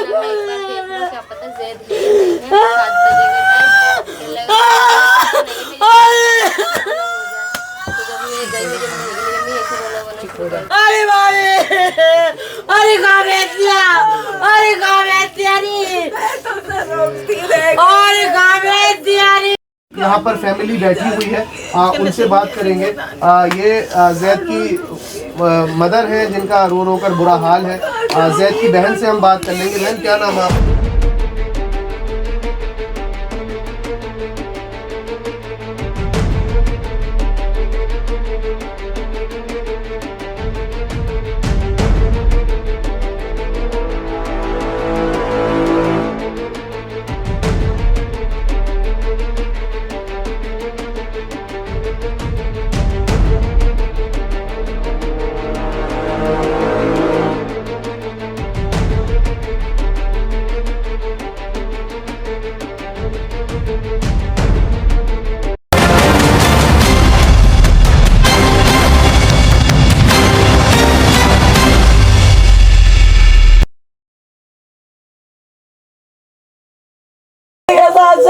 क्या पता जैद है या नहीं है। 7 बजे के टाइम अरे बाबे, अरे कहाँ बेच दिया, अरे कहाँ बेच दिया नी, अरे कहाँ बेच दिया नी। यहाँ पर फैमिली बैठी हुई है, उनसे बात करेंगे। ये जैद की मदर है जिनका रो रो कर बुरा हाल है। जैद की बहन से हम बात कर लेंगे। बहन, क्या नाम है आपका?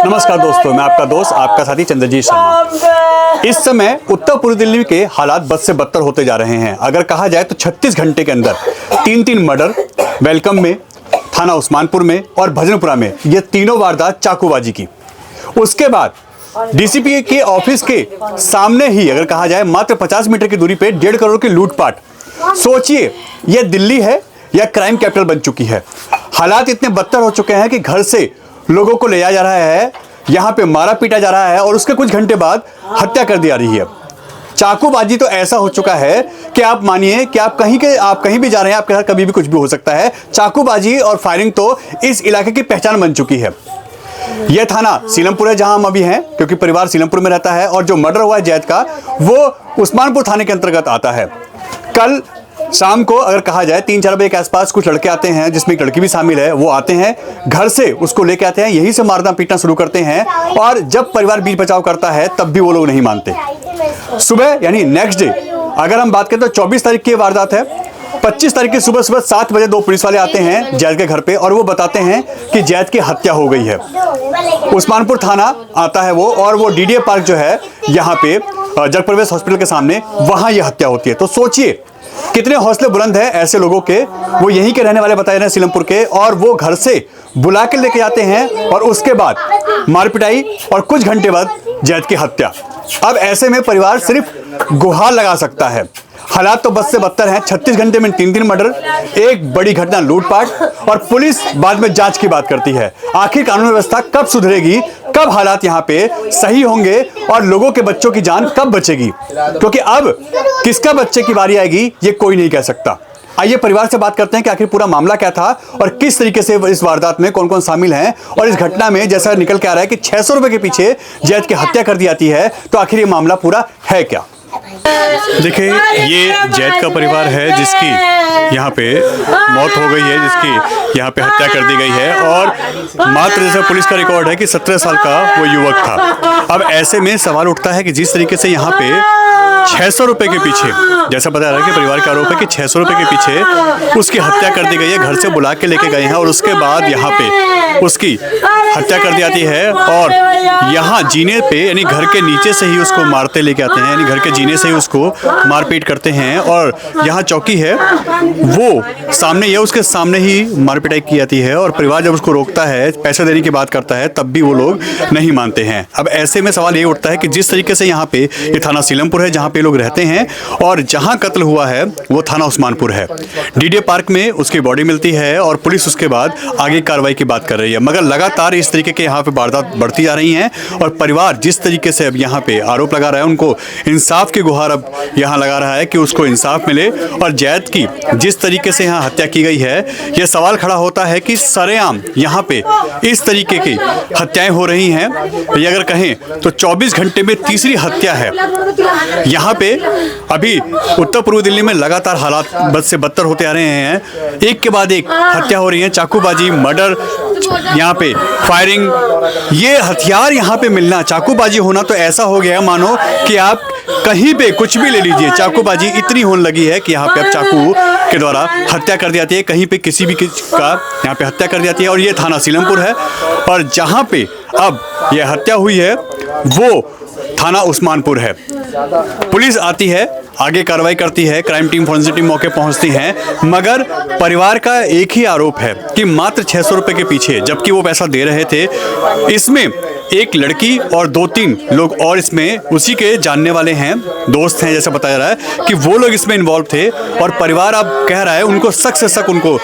नमस्कार दोस्तों, मैं आपका दोस्त, आपका साथी चंद्रजीत शर्मा। इस समय उत्तर पूर्व दिल्ली के हालात बद से बदतर होते जा रहे हैं। अगर कहा जाए तो 36 घंटे के अंदर 3 मर्डर, वेलकम में, थाना उस्मानपुर में और भजनपुरा में, ये तीनों वारदात चाकूबाजी की। उसके बाद डीसीपी के ऑफिस के सामने ही अगर कहा जाए मात्र 50 मीटर की दूरी पे 1.5 करोड़ की लूटपाट। सोचिए, यह दिल्ली है या क्राइम कैपिटल बन चुकी है। हालात इतने बदतर हो चुके हैं कि घर से लोगों को ले जाया जा रहा है, यहाँ पे मारा पीटा जा रहा है और उसके कुछ घंटे बाद हत्या कर दी जा रही है। चाकूबाजी तो ऐसा हो चुका है कि आप मानिए कि आप कहीं भी जा रहे हैं, आपके साथ कभी भी कुछ भी हो सकता है। चाकूबाजी और फायरिंग तो इस इलाके की पहचान बन चुकी है। यह थाना सीलमपुर है जहां हम अभी हैं, क्योंकि परिवार सीलमपुर में रहता है और जो मर्डर हुआ है जैद का, वो उस्मानपुर थाने के अंतर्गत आता है। कल शाम को अगर कहा जाए 3-4 बजे के आसपास कुछ लड़के आते हैं, जिसमें एक लड़की भी शामिल है। वो आते हैं, घर से उसको लेके आते हैं, यहीं से मारना पीटना शुरू करते हैं और जब परिवार बीच बचाव करता है तब भी वो लोग नहीं मानते। सुबह यानी नेक्स्ट डे अगर हम बात करें तो 24 तारीख की वारदात है। 25 तारीख की सुबह 7 बजे 2 पुलिस वाले आते हैं जैद के घर पे और वो बताते हैं कि जैद की हत्या हो गई है। उस्मानपुर थाना आता है वो, और वो डीडीए पार्क जो है यहाँ पे जगप्रवेश हॉस्पिटल के सामने, वहाँ ये हत्या होती है। तो सोचिए कितने हौसले बुलंद हैं ऐसे लोगों के। वो यहीं के रहने वाले बताए रहे हैं, सीलमपुर के, और वो घर से बुला के लेके जाते हैं और उसके बाद मारपिटाई और कुछ घंटे बाद जैद की हत्या। अब ऐसे में परिवार सिर्फ गुहार लगा सकता है। हालात तो बद से बदतर हैं। 36 घंटे में 3 मर्डर, एक बड़ी घटना लूटपाट, और पुलिस बाद में जांच की बात करती है। आखिर कानून व्यवस्था कब सुधरेगी, कब हालात यहाँ पे सही होंगे और लोगों के बच्चों की जान कब बचेगी? क्योंकि अब किसका बच्चे की बारी आएगी ये कोई नहीं कह सकता। आइए परिवार से बात करते हैं कि आखिर पूरा मामला क्या था और किस तरीके से इस वारदात में कौन कौन शामिल हैं, और इस घटना में जैसा निकल के आ रहा है कि 600 रुपए के पीछे जैद की हत्या कर दी जाती है, तो आखिर ये मामला पूरा है क्या? देखिए, ये जैद का परिवार है जिसकी यहाँ पे मौत हो गई है, जिसकी यहाँ पे हत्या कर दी गई है, और मात्र जैसा पुलिस का रिकॉर्ड है कि 17 साल का वो युवक था। अब ऐसे में सवाल उठता है कि जिस तरीके से यहाँ पे 600 रुपए के पीछे, जैसा बताया रहा है कि परिवार का आरोप है कि 600 रुपए के पीछे उसकी हत्या कर दी गई है। घर से बुला के लेके गए हैं और उसके बाद यहाँ पे उसकी हत्या कर दी जाती है, और यहाँ जीने पे यानी घर के नीचे से ही उसको मारते लेके आते हैं, यानी घर के जीने से ही उसको मारपीट करते हैं। और यहाँ चौकी है, वो सामने ही है, उसके सामने ही मारपिटाई की जाती है, और परिवार जब उसको रोकता है, पैसे देने की बात करता है, तब भी वो लोग नहीं मानते हैं। अब ऐसे में सवाल ये उठता है कि जिस तरीके से यहाँ पे ये थाना सीलमपुर है जहाँ पे लोग रहते हैं, और जहाँ कत्ल हुआ है वो थाना उस्मानपुर है। डीडीए पार्क में उसकी बॉडी मिलती है और पुलिस उसके बाद आगे कार्रवाई की बात कर रही है, मगर लगातार इस तरीके के यहाँ पे वारदात बढ़ती जा रही हैं, और परिवार जिस तरीके से अब यहाँ पे आरोप लगा रहा है, उनको इंसाफ की गुहार अब यहाँ लगा रहा है कि उसको इंसाफ मिले। और जैद की जिस तरीके से यहाँ हत्या की गई है, यह सवाल खड़ा होता है कि सरेआम यहाँ पे इस तरीके की हत्याएं हो रही हैं। ये अगर कहें तो 24 घंटे में तीसरी हत्या है यहाँ पे। अभी उत्तर पूर्व दिल्ली में लगातार हालात बद से बदतर होते आ रहे हैं, एक के बाद एक हत्या हो रही है, चाकूबाजी, मर्डर, यहाँ पे फायरिंग। ये हथियार यहाँ पे मिलना, चाकूबाजी होना तो ऐसा हो गया मानो कि आप कहीं पे कुछ भी ले लीजिए, चाकूबाजी इतनी होने लगी है कि यहाँ पे अब चाकू के द्वारा हत्या कर दी जाती है, कहीं पे किसी भी का यहाँ पे हत्या कर दी जाती है। और ये थाना सीलमपुर है और जहाँ पे अब ये हत्या हुई है वो थाना उस्मानपुर है। पुलिस आती है, आगे कार्रवाई करती है, क्राइम टीम, फोरेंसिक टीम मौके पहुंचती हैं, मगर परिवार का एक ही आरोप है कि मात्र 600 रुपए के पीछे, जबकि वो पैसा दे रहे थे, इसमें एक लड़की और 2-3 लोग और इसमें उसी के जानने वाले हैं, दोस्त हैं जैसा बताया जा रहा है कि वो लोग इसमें इन्वॉल्व थे। और परिवार अब कह रहा है उनको सख्त से सख्त उनको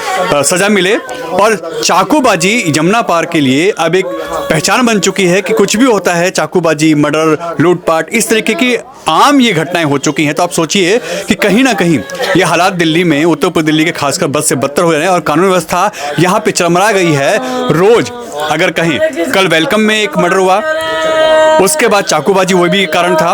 सजा मिले। और चाकूबाजी जमुना पार के लिए अब एक पहचान बन चुकी है कि कुछ भी होता है, चाकूबाजी, मर्डर, लूटपाट, इस तरीके की आम ये घटनाएं हो चुकी हैं। तो आप सोचिए कि कहीं ना कहीं ये हालात दिल्ली में, उत्तर पूर्व दिल्ली के खासकर बद से बदतर हो रहे हैं और कानून व्यवस्था यहाँ पे चरमरा गई है। रोज अगर कहीं, कल वेलकम में एक मर्डर हुआ, उसके बाद चाकूबाजी, वो भी कारण था।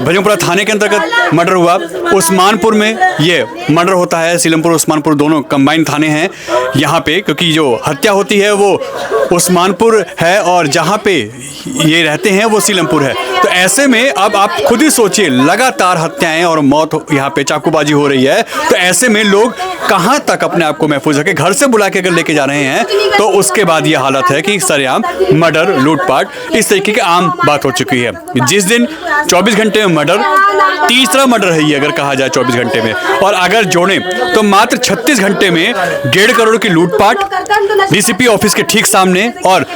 भजनपुरा थाने के अंतर्गत मर्डर हुआ, उस्मानपुर में ये मर्डर होता है। सीलमपुर उस्मानपुर दोनों कंबाइंड थाने हैं यहाँ पे, क्योंकि जो हत्या होती है वो उस्मानपुर है और जहाँ पे ये रहते हैं वो सीलमपुर है। तो ऐसे में अब आप खुद ही सोचिए, लगातार हत्याएं और मौत यहाँ पे चाकूबाजी हो रही है। तो ऐसे में लोग कहाँ तक अपने आप को महफूज रखें? घर से बुला के अगर लेके जा रहे हैं तो उसके बाद ये हालत है कि सरेआम मर्डर, लूटपाट, इस तरीके की आम बात हो चुकी है। जिस दिन 24 घंटे में मर्डर, तीसरा मर्डर है ये अगर कहा जाए 24 घंटे में, और अगर जोड़ें तो मात्र 36 घंटे में 1.5 करोड़ की लूटपाट डीसीपी ऑफिस के ठीक सामने, और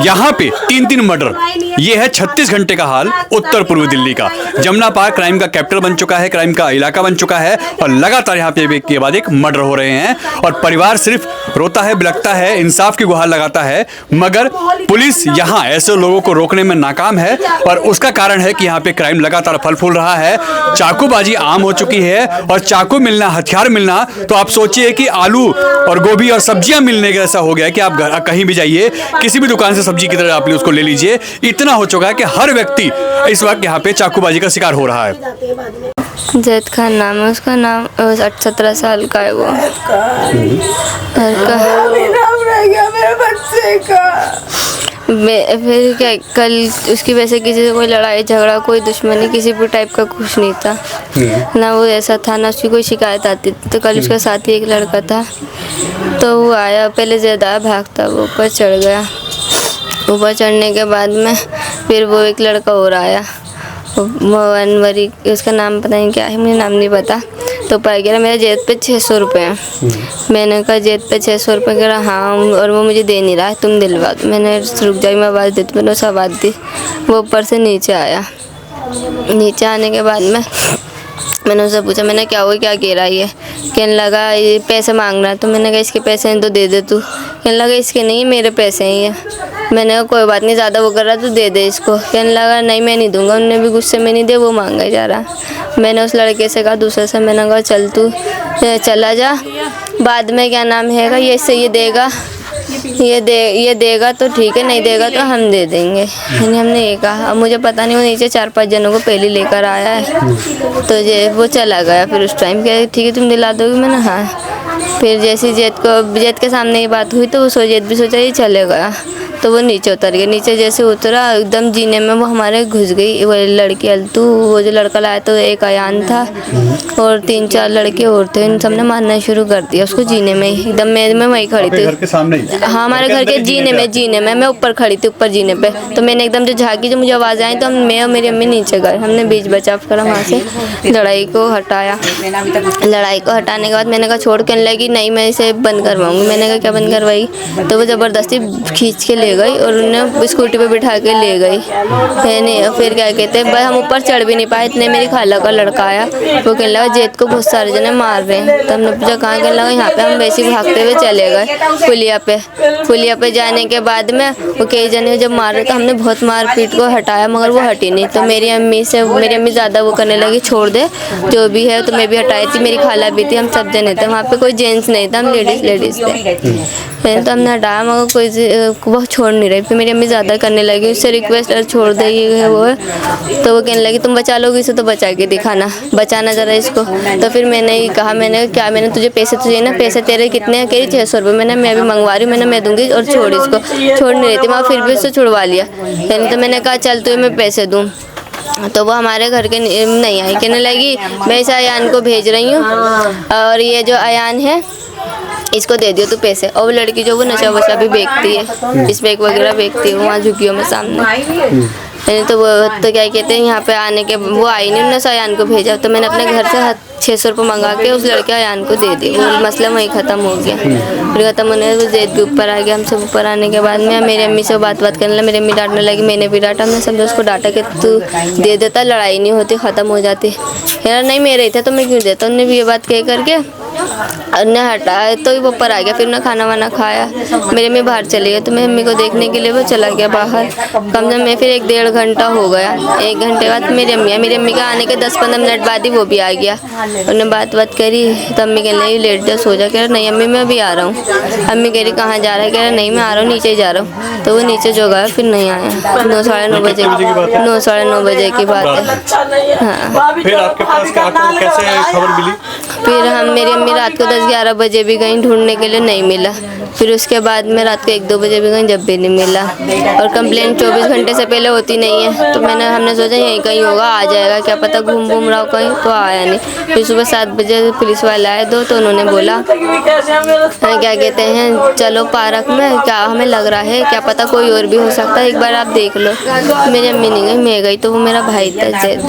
यहाँ पे 3 मर्डर। ये है 36 घंटे का हाल उत्तर पूर्व दिल्ली का। जमुना पार क्राइम का कैपिटल बन चुका है, क्राइम का इलाका बन चुका है और लगातार यहाँ पे एक के बाद एक मर्डर हो रहे हैं। और परिवार सिर्फ रोता है, बिलखता है, इंसाफ की गुहार लगाता है, मगर पुलिस यहाँ ऐसे लोगों को रोकने में नाकाम है। और उसका कारण है कि यहाँ पे क्राइम लगातार फल फूल रहा है, चाकूबाजी आम हो चुकी है। और चाकू मिलना, हथियार मिलना, तो आप सोचिए कि आलू और गोभी और सब्जियां मिलने के ऐसा हो गया है कि आप कहीं भी जाइए, किसी भी दुकान से सब्जी की तरह आप उसको ले लीजिए। इतना हो चुका है कि हर व्यक्ति इस वक्त यहाँ पे चाकूबाजी का शिकार हो रहा है। जैद खान नाम है उसका, नाम 17 साल का है वो। मेरे बच्चे का फिर क्या, कल उसकी वैसे किसी से कोई लड़ाई झगड़ा, कोई दुश्मनी किसी भी टाइप का कुछ नहीं था ना, वो ऐसा था ना उसकी कोई शिकायत आती थी। तो कल उसका साथी एक लड़का था, तो वो आया, पहले ज़्यादा भागता, वो ऊपर चढ़ गया। ऊपर चढ़ने के बाद में फिर वो एक लड़का और आया, अनवरी, उसका नाम पता नहीं क्या है, मुझे नाम नहीं पता। तो पाया गया मेरे जेब पे 600 रुपये हैं। मैंने कहा जेब पे 600 रुपये, कह रहा हाँ, और वो मुझे दे नहीं रहा है, तुम दिलवा दो। मैंने रुक जाई, मैं आवाज़ देती, मैंने उसे आवाज़ दी। वो ऊपर से नीचे आया। नीचे आने के बाद में मैंने उससे पूछा, मैंने क्या हुआ, क्या कह रहा है ये? कहने लगा ये पैसे मांग रहा है। तो मैंने कहा इसके पैसे हैं तो दे दे तू। कहने लगा इसके नहीं, मेरे पैसे हैं ये। मैंने कहा कोई बात नहीं, ज़्यादा वो कर रहा तो दे दे इसको। कहने लगा नहीं मैं नहीं दूंगा। उन्होंने भी गुस्से में नहीं दे, वो मांगा जा रहा। मैंने उस लड़के से कहा, दूसरे से, मैंने कहा चल तू चला जा, बाद में क्या नाम है ये इससे ये देगा, ये देगा तो ठीक है, नहीं देगा तो हम दे देंगे। यानी हमने ये कहा। अब मुझे पता नहीं, वो नीचे 4-5 जनों को पहले लेकर आया है, तो ये वो चला गया। फिर उस टाइम क्या, ठीक है तुम दिला दोगे? मैंने हाँ। फिर जैसे जेद के सामने ये बात हुई तो वो जेद भी सोचा ये चले गया, तो वो नीचे उतर गया। नीचे जैसे उतरा एकदम जीने में वो हमारे घुस गई। वो लड़की अल्तू, वो जो लड़का लाया तो एक अयान था और 3-4 लड़के और थे, इन सबने मारना शुरू कर दिया उसको जीने में एकदम। मैं वहीं खड़ी थी, घर के सामने ही? हाँ, हमारे घर के जीने में मैं ऊपर खड़ी थी, ऊपर जीने पे। तो मैंने एकदम जो झाँकी, जो मुझे आवाज़ आई, तो मैं और मेरी अम्मी नीचे गए। हमने बीच बचाव करा, वहाँ से लड़ाई को हटाया। लड़ाई को हटाने के बाद मैंने कहा छोड़, कहने लगी नहीं मैं इसे बंद करवाऊँगी। मैंने कहा क्या बंद करवाई? तो वो ज़बरदस्ती खींच के ले गई और उन्हें स्कूटी पे बिठा के ले गई। फिर क्या कहते हैं, हम ऊपर चढ़ भी नहीं पाए, इतने मेरी खाला का लड़का आया। वो कहने लगा जेद को बहुत सारे जने मार रहे हैं। तो हमने पूछा कहाँ? कहने लगा यहाँ पे। हम वैसे ही भागते हुए चले गए पुलिया पे जाने के बाद में वो कई जने जब मार रहे तो हमने बहुत मारपीट को हटाया, मगर वो हटी नहीं। तो मेरी अम्मी ज़्यादा वो करने लगी, छोड़ दे जो भी है। तो मैं भी हटाई थी, मेरी खाला भी थी, हम सब जने थे वहाँ पे। कोई जेंट्स नहीं था, हम लेडीज़ थे। तो हमने हटाया, मगर कोई वो छोड़ नहीं रही। फिर मेरी अम्मी ज़्यादा करने लगी, उससे रिक्वेस्ट छोड़ दे ये है वो है। तो वो कहने लगी तुम बचा लोगी इसे तो बचा के दिखाना, बचाना ज़रा इसको। तो फिर मैंने ही कहा, मैंने क्या, मैंने तुझे पैसे तुझे ना, पैसे तेरे कितने हैं? कह रही 600 रुपये। मैंने मैं भी मंगवा रही हूँ, मैं दूंगी और छोड़ इसको। छोड़ नहीं रही थी, मैं फिर भी उससे छुड़वा लिया। तो मैंने कहा चल तुझे मैं पैसे दूँ। तो वो हमारे घर के नहीं आई, कहने लगी मैं इस अयान को भेज रही हूँ और ये जो अयान है इसको दे दियो तू पैसे। और वो लड़की जो वो नशा वशा भी बेचती है, स्मैक वगैरह बेचती है वहाँ झुग्गियों में सामने। तो वो तो क्या कहते हैं यहाँ पे आने के वो आई नहीं, उन्होंने अयान को भेजा। तो मैंने अपने घर से 600 रुपये मंगा के उस लड़के अयान को दे दिए। वो मसला वहीं ख़त्म हो गया। फिर ख़त्म होने वो जैद भी ऊपर आ गया। हम सब ऊपर आने के बाद में मेरी अम्मी से बात करने लगी। मेरी अम्मी डांटने लगी, मैंने भी डांटा। मैं समझा उसको डांटा कि तू दे देता, लड़ाई नहीं होती, ख़त्म हो जाती। यार नहीं मेरे ही थे तो मैं क्यों देता। उन्होंने भी ये बात कह करके ने हटाया तो वो ऊपर आ गया। फिर उन्हें खाना वाना खाया, मेरे में बाहर चले गए। तो मैं अम्मी को देखने के लिए वो चला गया बाहर। कम से कम फिर 1-1.5 घंटा हो गया। 1 घंटे बाद मेरी अम्मी का आने के 10-15 मिनट बाद ही वो भी आ गया। उन्होंने बात करी तो अम्मी कहने लगी लेट जा, सो जा। कह रहा नहीं अम्मी मैं भी आ रहा हूँ। अम्मी कह रही कहाँ जा रहा है? कह रहा नहीं मैं आ रहा हूँ, नीचे ही जा रहा हूँ। तो वो नीचे जो गया फिर नहीं आया। 9-9:30 बजे 9-9:30 बजे की बात है। हाँ फिर आपके पास कैसे खबर मिली? फिर मेरी अम्मी रात को 10-11 बजे भी गई ढूंढने के लिए, नहीं मिला। फिर उसके बाद में रात को 1-2 बजे भी गई, जब भी नहीं मिला। और कंप्लेंट 24 घंटे से पहले होती नहीं है। तो हमने सोचा यहीं कहीं होगा, आ जाएगा, क्या पता घूम रहा हो कहीं। तो आया नहीं। फिर सुबह 7 बजे पुलिस वाले आए तो उन्होंने बोला क्या कहते हैं चलो पार्क में, क्या हमें लग रहा है क्या पता कोई और भी हो सकता है, एक बार आप देख लो। मेरी अम्मी नहीं गई, मैं गई। तो वो मेरा भाई था जैद।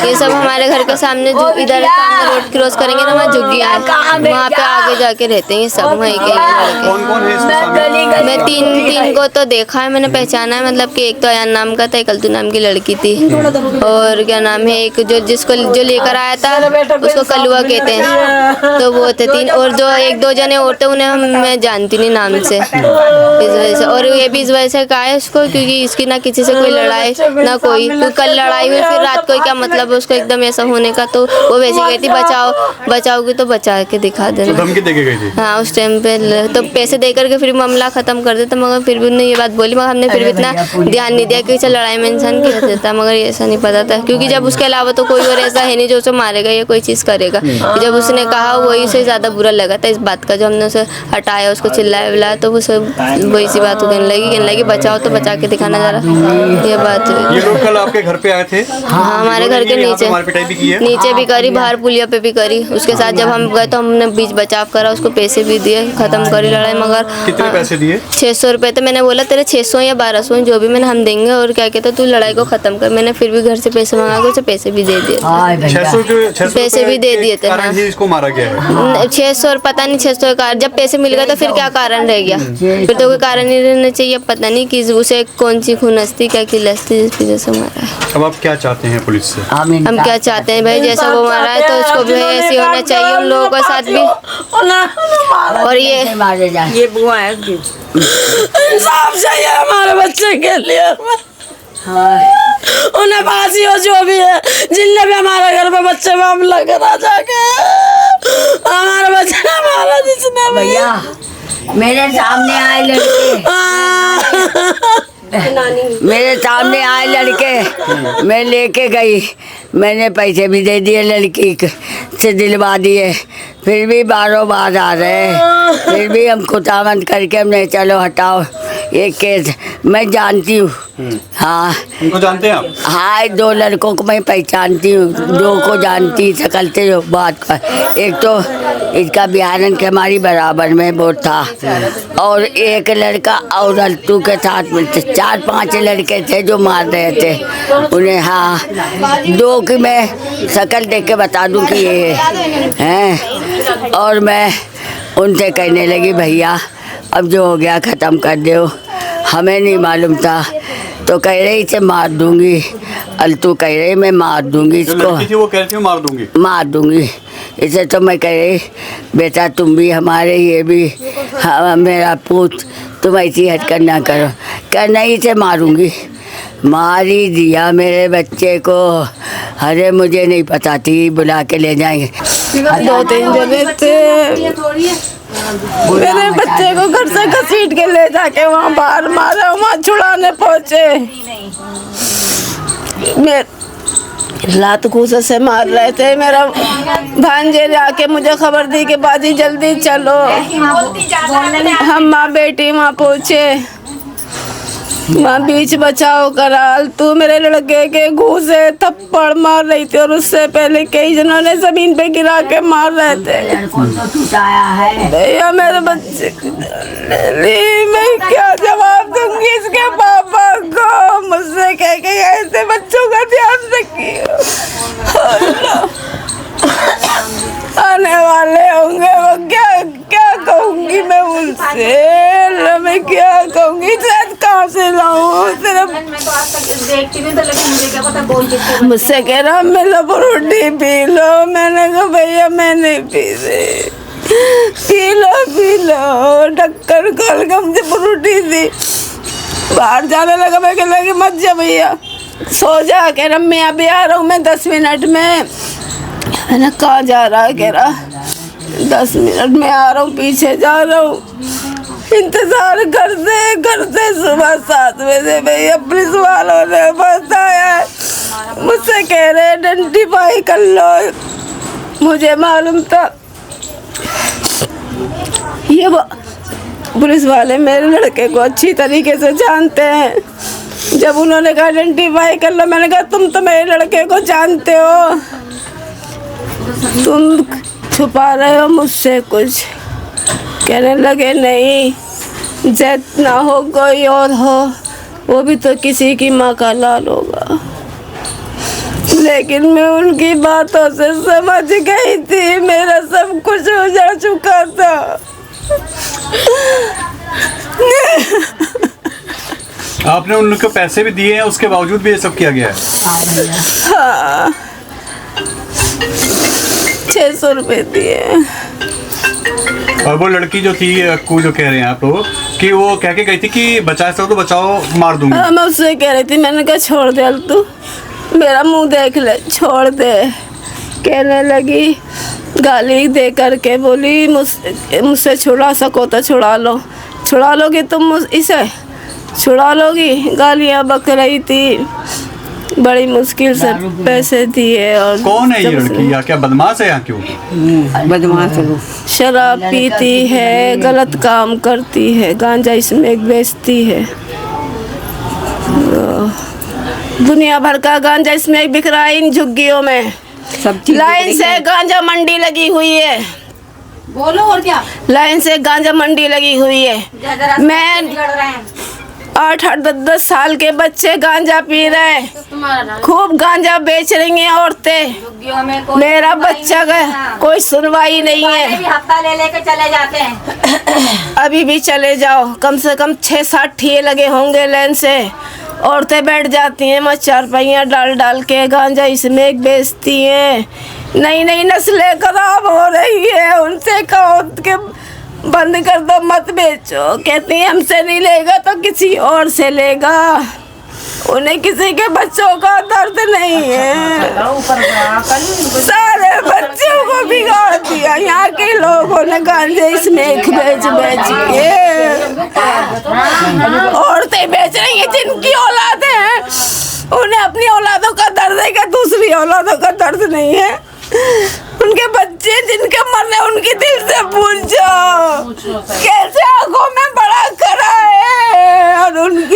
ये सब हमारे घर के सामने जो इधर रोड क्रॉस करेंगे ना वहाँ झुग्गियाँ हैं, वहाँ पे आगे जाके रहते हैं ये सब वहीं के लड़के। कौन-कौन है इसमें शामिल? मैं तीन को तो देखा है, मैंने पहचाना है। मतलब कि एक तो अयान नाम का था, एक कल्तू नाम की लड़की थी, और क्या नाम है एक जो लेकर आया था उसको कलुआ कहते हैं। तो वो थे 3। और जो 1-2 जने और थे उन्हें मैं जानती नहीं नाम से, इस वजह से। और ये भी इस वजह से कहा है उसको क्योंकि इसकी ना किसी से कोई लड़ाई ना कोई। तो कल लड़ाई हुई फिर रात को क्या मतलब है उसको एकदम ऐसा होने का। तो वो वैसे कहती बचाओगी तो बचा के दिखा देना। तो धमकी देके गई थी? हाँ उस टाइम पे तो पैसे दे करके फिर मामला ख़त्म कर देता। मगर फिर भी उन्होंने ये बात बोली, मगर हमने फिर भी इतना ध्यान नहीं दिया कि चल लड़ाई में इंसान क्या देता। मगर ऐसा नहीं पता था क्योंकि जब उसके अलावा तो कोई और ऐसा है नहीं जो उसे मारेगा या कोई चीज़ करेगा। जब उसने कहा वही से ज़्यादा बुरा लगा था इस बात का। जो हमने उसे हटाया, उसको चिल्लाया विलाया, तो उसे वही सी बात कहने लगी बचाओ तो बचा के दिखाना जा रहा। ये बात हुई। ये लोग कल आपके घर पे आए थे? हाँ हमारे घर के नीचे भी करी, बाहर पुलिया पे भी करी। उसके साथ जब हम गए तो हमने बीच बचाव करा, उसको पैसे भी दिए, खत्म करी लड़ाई। मगर कितने पैसे दिए? 600 रुपये। तो मैंने बोला तेरे 600 या 1200 जो भी मैंने हम देंगे, और क्या कहते तू लड़ाई को खत्म कर। मैंने फिर भी घर से पैसे मंगा के उसे पैसे भी दे दिए, 600 पैसे भी दे दिए थे। हाँ 600 मारा गया है। 600 और पता नहीं 600 का जब पैसे मिल गए तो फिर क्या कारण रह गया? फिर तो कोई कारण नहीं रहना चाहिए। पता नहीं कि उसे कौन सी खूनस्ती क्या खिलस्ती जिस वजह से मारा है। अब आप क्या चाहते हैं पुलिस से? हम क्या चाहते हैं भाई, जैसा वो मारा है तो उसको भी ऐसे होना चाहिए उन लोगों के साथ भी। और ये बुआ है इंसाफ चाहिए हमारे बच्चे के लिए। उन्हें फांसी हो जो भी है, जिनने भी हमारे घर में बच्चे में हमला करा जाके हमारे बच्चे ने मारा जिसने भैया मेरे सामने आए लड़के मैं लेके गई, मैंने पैसे भी दे दिए, लड़की से दिलवा दिए, फिर भी बारों बार आ रहे हैं। फिर भी हम खुदावंद करके हमने चलो हटाओ ये केस। मैं जानती हूँ। हाँ उनको जानते हैं आप? हाँ 2 लड़कों को मैं पहचानती हूँ, 2 को जानती सकलते हो बात का। एक तो इसका बिहारन के हमारी बराबर में वो था, और एक लड़का और अल्टू के साथ में 4-5 लड़के थे जो मार रहे थे उन्हें। हाँ 2 की मैं शकल देख के बता दूँ कि ये हैं। और मैं उनसे कहने लगी भैया अब जो हो गया ख़त्म कर दो, हमें नहीं मालूम था। तो कह रही इसे मार दूंगी, अल्टू कह रही मैं मार दूंगी इसको। वो कह रही थी मार दूंगी इसे। तो मैं कह रही बेटा तुम भी हमारे, ये भी हाँ, मेरा पूत, तुम ऐसी हरकत ना करो। क्या नहीं इसे मारूंगी, मार ही दिया मेरे बच्चे को। अरे मुझे नहीं पता थी, बुला के ले जाएंगे। 2-3 जने थे, मेरे बच्चे को घर से घसीट के ले जाके वहाँ बाहर मारे, वहाँ छुड़ाने पहुँचे। लात घूसे से मार रहे थे। मेरा भांजे आके मुझे खबर दी कि बाजी जल्दी चलो। हम माँ बेटी वहाँ पहुँचे, वहाँ बीच बचाओ कराल तू मेरे लड़के के घूसे थप्पड़ मार रही थी और उससे पहले कई जनों ने जमीन पे गिरा के मार रहे थे। भैया मेरे बच्चे मैं क्या जवाब दूंगी इसके पापा को? मुझसे कह के ऐसे बच्चों का ध्यान रखिए, आने वाले होंगे वो क्या कहूंगी मैं उनसे? मैं क्या कहूंगी? कहाँ से लाऊं? सिर्फ मुझसे कह रहा मिलो रोटी पी लो। मैंने कहा भैया मैं नहीं पी रही। पी लो ढक्कन खोल के मुझे रोटी दी। बाहर जाने लगा, मैं कह लगी मत जा भैया, सो जा। कह रहा मैं अभी आ रहा हूँ, मैं 10 मिनट में। मैंने कहाँ जा रहा है? कह रहा 10 मिनट में आ रहा हूँ, पीछे जा रहा हूँ। इंतजार करते सुबह 7 बजे भैया पुलिस वालों ने बताया, मुझसे कह रहे आइडेंटिफाई कर लो। मुझे मालूम था ये पुलिस वाले मेरे लड़के को अच्छी तरीके से जानते हैं। जब उन्होंने कहा आइडेंटिफाई कर लो, मैंने कहा तुम तो मेरे लड़के को जानते हो, तुम छुपा रहे हो मुझसे कुछ। कहने लगे नहीं, जैत ना हो कोई और हो, वो भी तो किसी की माँ का लाल होगा। लेकिन मैं उनकी बातों से समझ गई थी मेरा सब कुछ उजड़ चुका था। आपने उनको पैसे भी दिए हैं, उसके बावजूद भी ये सब किया गया है? हाँ 600 रुपये दिए। और वो लड़की जो थी अक्कू, जो कह रहे हैं आप लोग कि वो कह के गई थी कि बचा सको तो बचाओ, मार दूंगी। मैं उससे कह रही थी, मैंने कहा छोड़ दे तू, मेरा मुंह देख ले, छोड़ दे। कहने लगी, गाली दे करके बोली मुझसे छुड़ा सको तो छुड़ा लो। छुड़ा लोगी तुम इसे? छुड़ा लोगी? गालियाँ बक रही थी, बड़ी मुश्किल से पैसे दिए। और कौन है ये लड़की? या क्या बदमाश है? या क्यों बदमाश है? शराब पीती है, गलत काम करती है, गांजा इसमें बेचती है, दुनिया भर का गांजा इसमें बिक रहा है इन झुग्गियों में। लाइन से गांजा मंडी लगी हुई है। बोलो और क्या? लाइन से गांजा मंडी लगी हुई है। मैं 8-8, 10-10 साल के बच्चे गांजा पी रहे हैं, खूब गांजा बेच रही हैं औरतें। मेरा बच्चा का कोई सुनवाई नहीं है। हफ्ता ले लेके चले जाते हैं। अभी भी चले जाओ, कम से कम 6-7 ठिए लगे होंगे लाइन से। औरतें बैठ जाती हैं, मैं चारपाइयाँ डाल के गांजा इसमें बेचती हैं। नई नस्लें खराब हो रही है, उनसे कहो कि बंद कर दो, मत बेचो। कहती हैं हमसे नहीं लेगा तो किसी और से लेगा। उन्हें किसी के बच्चों का दर्द नहीं है। सारे बच्चों को बिगाड़ दिया यहाँ के लोगों ने गांजे इसमें बेच के। औरतें बेच रही हैं जिनकी औलादें हैं, उन्हें अपनी औलादों का दर्द है कि दूसरी औलादों का दर्द नहीं है। उनके बच्चे जिनके मर रहे उनकी दिल से पूछो कैसे आंखों में बड़ा करा है, और उनके